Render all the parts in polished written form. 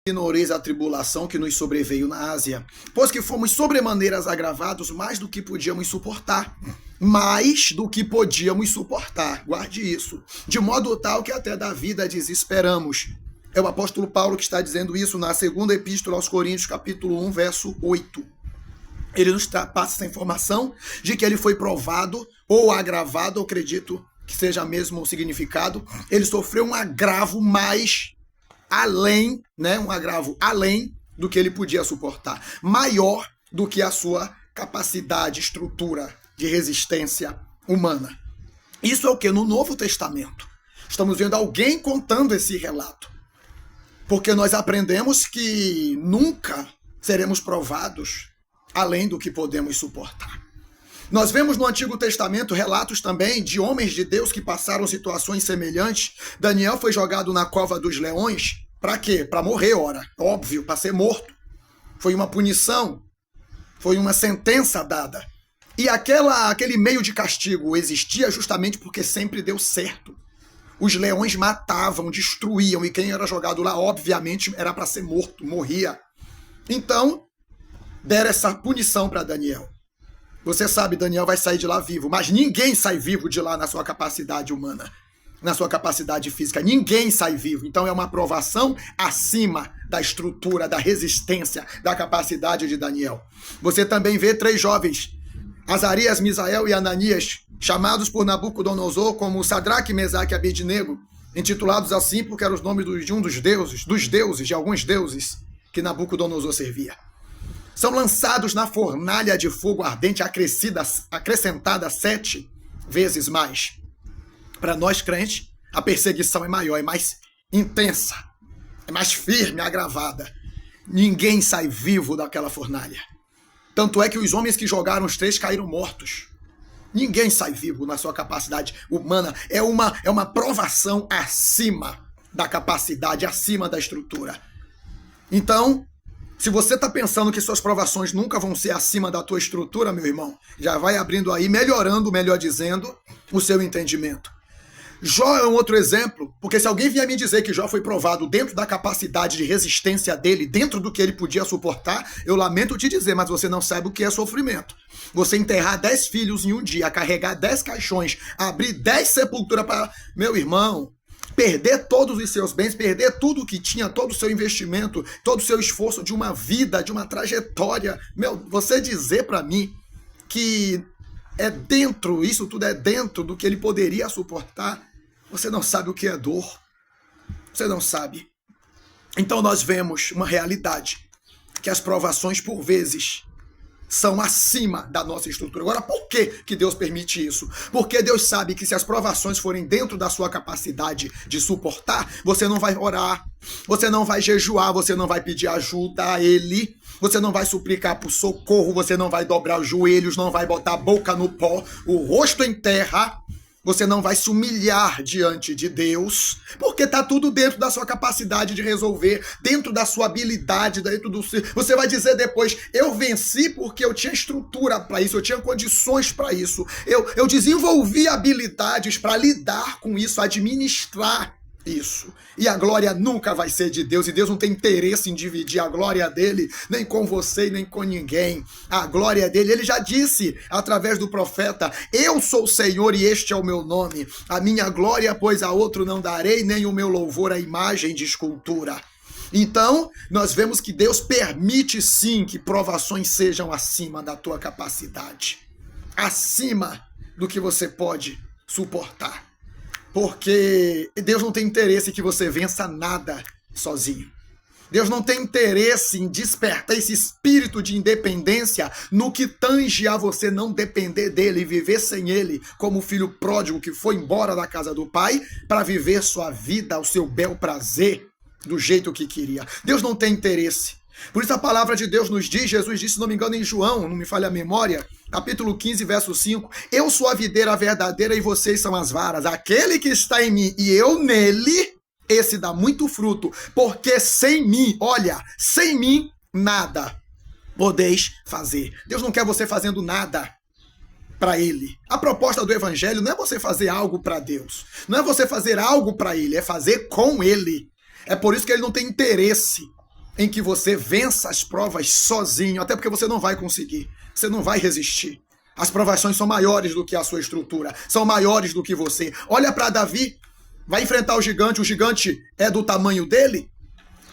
ignoreis a tribulação que nos sobreveio na Ásia, pois que fomos sobremaneiras agravados mais do que podíamos suportar. Mais do que podíamos suportar, guarde isso, de modo tal que até da vida desesperamos. É o apóstolo Paulo que está dizendo isso na segunda epístola aos Coríntios, capítulo 1, verso 8. Ele nos passa essa informação de que ele foi provado ou agravado, eu acredito que seja mesmo o significado. Ele sofreu um agravo mais além, um agravo além do que ele podia suportar, maior do que a sua capacidade, estrutura de resistência humana. Isso é o que? No Novo Testamento. Estamos vendo alguém contando esse relato, porque nós aprendemos que nunca seremos provados além do que podemos suportar. Nós vemos no Antigo Testamento relatos também de homens de Deus que passaram situações semelhantes. Daniel foi jogado na cova dos leões. Para quê? Para morrer, ora. Óbvio, para ser morto. Foi uma punição. Foi uma sentença dada. E aquele meio de castigo existia justamente porque sempre deu certo. Os leões matavam, destruíam, e quem era jogado lá, obviamente, era para ser morto, morria. Então, deram essa punição para Daniel. Você sabe, Daniel vai sair de lá vivo, mas ninguém sai vivo de lá na sua capacidade humana, na sua capacidade física. Ninguém sai vivo. Então é uma aprovação acima da estrutura, da resistência, da capacidade de Daniel. Você também vê 3 jovens, Azarias, Misael e Ananias, chamados por Nabucodonosor como Sadraque, Mesaque e Abednego, intitulados assim porque eram os nomes de um dos deuses, de alguns deuses que Nabucodonosor servia. São lançados na fornalha de fogo ardente acrescentada 7 vezes mais. Para nós crentes, a perseguição é maior, é mais intensa, é mais firme, agravada. Ninguém sai vivo daquela fornalha. Tanto é que os homens que jogaram os 3 caíram mortos. Ninguém sai vivo na sua capacidade humana. É uma provação acima da capacidade, acima da estrutura. Então, se você está pensando que suas provações nunca vão ser acima da tua estrutura, meu irmão, já vai abrindo aí, melhorando, melhor dizendo, o seu entendimento. Jó é um outro exemplo, porque se alguém vier me dizer que Jó foi provado dentro da capacidade de resistência dele, dentro do que ele podia suportar, eu lamento te dizer, mas você não sabe o que é sofrimento. Você enterrar 10 filhos em um dia, carregar 10 caixões, abrir 10 sepulturas para... Meu irmão, perder todos os seus bens, perder tudo que tinha, todo o seu investimento, todo o seu esforço de uma vida, de uma trajetória. Você dizer para mim que isso tudo é dentro do que ele poderia suportar, você não sabe o que é dor. Você não sabe. Então nós vemos uma realidade, que as provações por vezes são acima da nossa estrutura. Agora, por que Deus permite isso? Porque Deus sabe que se as provações forem dentro da sua capacidade de suportar, você não vai orar, você não vai jejuar, você não vai pedir ajuda a Ele, você não vai suplicar por socorro, você não vai dobrar os joelhos, não vai botar a boca no pó, o rosto em terra. Você não vai se humilhar diante de Deus, porque está tudo dentro da sua capacidade de resolver, dentro da sua habilidade, dentro do... Você vai dizer depois, eu venci porque eu tinha estrutura para isso, eu tinha condições para isso, eu desenvolvi habilidades para lidar com isso, administrar isso. E a glória nunca vai ser de Deus, e Deus não tem interesse em dividir a glória dele, nem com você, nem com ninguém. A glória dele, ele já disse, através do profeta, eu sou o Senhor e este é o meu nome. A minha glória, pois a outro não darei, nem o meu louvor à imagem de escultura. Então, nós vemos que Deus permite sim que provações sejam acima da tua capacidade, acima do que você pode suportar. Porque Deus não tem interesse que você vença nada sozinho. Deus não tem interesse em despertar esse espírito de independência no que tange a você não depender dele e viver sem ele, como o filho pródigo que foi embora da casa do pai para viver sua vida ao seu bel prazer, do jeito que queria. Deus não tem interesse. Por isso a palavra de Deus nos diz, Jesus disse, se não me engano, em João, não me falha a memória, capítulo 15, verso 5, eu sou a videira verdadeira e vocês são as varas. Aquele que está em mim e eu nele, esse dá muito fruto, porque sem mim, olha, sem mim, nada podeis fazer. Deus não quer você fazendo nada para ele. A proposta do evangelho não é você fazer algo para Deus, não é você fazer algo para ele, é fazer com ele. É por isso que ele não tem interesse em que você vença as provas sozinho, até porque você não vai conseguir, você não vai resistir. As provações são maiores do que a sua estrutura, são maiores do que você. Olha para Davi, vai enfrentar o gigante é do tamanho dele?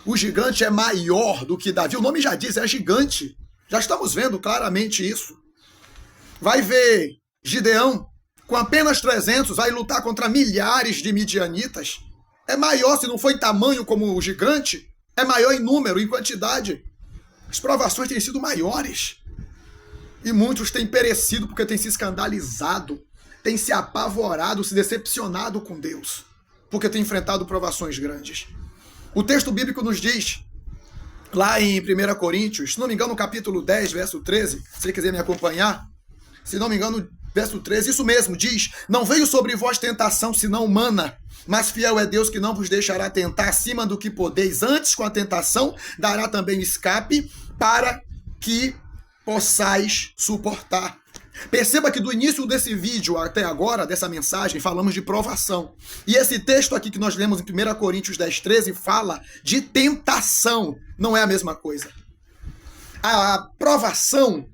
O gigante é maior do que Davi, o nome já diz, é gigante. Já estamos vendo claramente isso. Vai ver Gideão, com apenas 300, vai lutar contra milhares de midianitas. É maior, se não for em tamanho como o gigante, é maior em número, em quantidade. As provações têm sido maiores. E muitos têm perecido porque têm se escandalizado, têm se apavorado, se decepcionado com Deus, porque têm enfrentado provações grandes. O texto bíblico nos diz, lá em 1 Coríntios, se não me engano, no capítulo 10, verso 13, se você quiser me acompanhar, se não me engano, verso 13, isso mesmo, diz: não veio sobre vós tentação senão humana, mas fiel é Deus que não vos deixará tentar acima do que podeis, antes com a tentação dará também escape para que possais suportar. Perceba que do início desse vídeo até agora, dessa mensagem, falamos de provação. E esse texto aqui que nós lemos em 1 Coríntios 10, 13 fala de tentação. Não é a mesma coisa. A provação,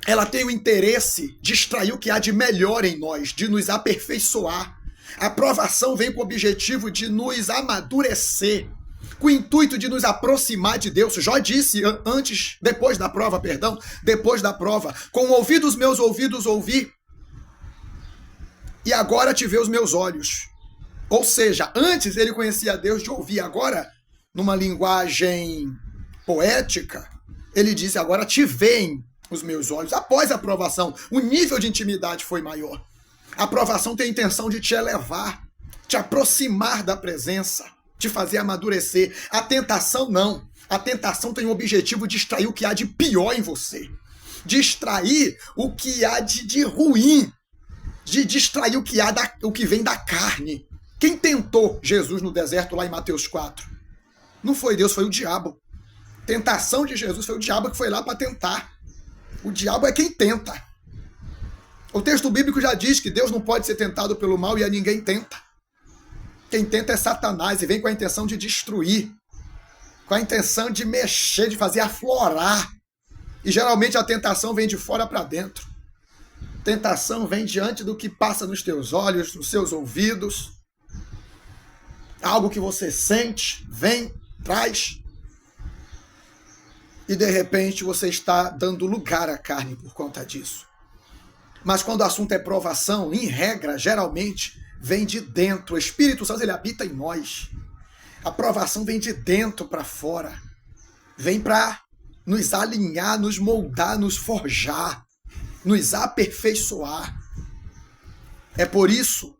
ela tem o interesse de extrair o que há de melhor em nós, de nos aperfeiçoar. A provação vem com o objetivo de nos amadurecer, com o intuito de nos aproximar de Deus. Jó disse depois da prova, com o ouvido dos meus ouvidos ouvi, e agora te vê os meus olhos. Ou seja, antes ele conhecia Deus de ouvir, agora, numa linguagem poética, ele disse: agora te veem os meus olhos. Após a provação, o nível de intimidade foi maior. A provação tem a intenção de te elevar, te aproximar da presença, te fazer amadurecer. A tentação não. A tentação tem o objetivo de extrair o que há de pior em você, de extrair o que há de ruim, de distrair o que vem da carne. Quem tentou Jesus no deserto lá em Mateus 4? Não foi Deus, foi o diabo. Tentação de Jesus foi o diabo que foi lá para tentar. O diabo é quem tenta. O texto bíblico já diz que Deus não pode ser tentado pelo mal e a ninguém tenta. Quem tenta é Satanás e vem com a intenção de destruir, com a intenção de mexer, de fazer aflorar. E geralmente a tentação vem de fora para dentro. Tentação vem diante do que passa nos teus olhos, nos seus ouvidos. Algo que você sente, vem, traz. E de repente você está dando lugar à carne por conta disso. Mas quando o assunto é provação, em regra, geralmente, vem de dentro. O Espírito Santo, ele habita em nós. A provação vem de dentro para fora. Vem para nos alinhar, nos moldar, nos forjar, nos aperfeiçoar. É por isso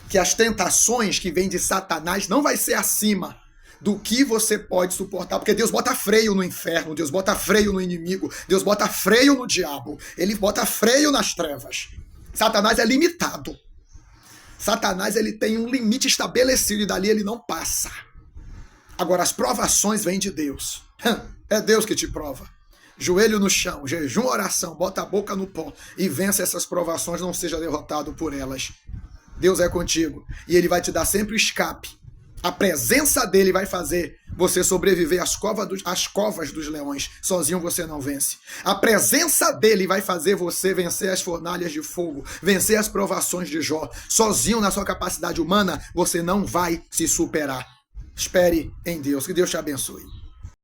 que as tentações que vêm de Satanás não vai ser acima do que você pode suportar, porque Deus bota freio no inferno, Deus bota freio no inimigo, Deus bota freio no diabo, ele bota freio nas trevas. Satanás é limitado. Satanás, ele tem um limite estabelecido e dali ele não passa. Agora, as provações vêm de Deus. É Deus que te prova. Joelho no chão, jejum, oração, bota a boca no pó e vence essas provações, não seja derrotado por elas. Deus é contigo e ele vai te dar sempre o escape. A presença dele vai fazer você sobreviver às covas dos leões. Sozinho você não vence. A presença dele vai fazer você vencer as fornalhas de fogo, vencer as provações de Jó. Sozinho, na sua capacidade humana, você não vai se superar. Espere em Deus. Que Deus te abençoe.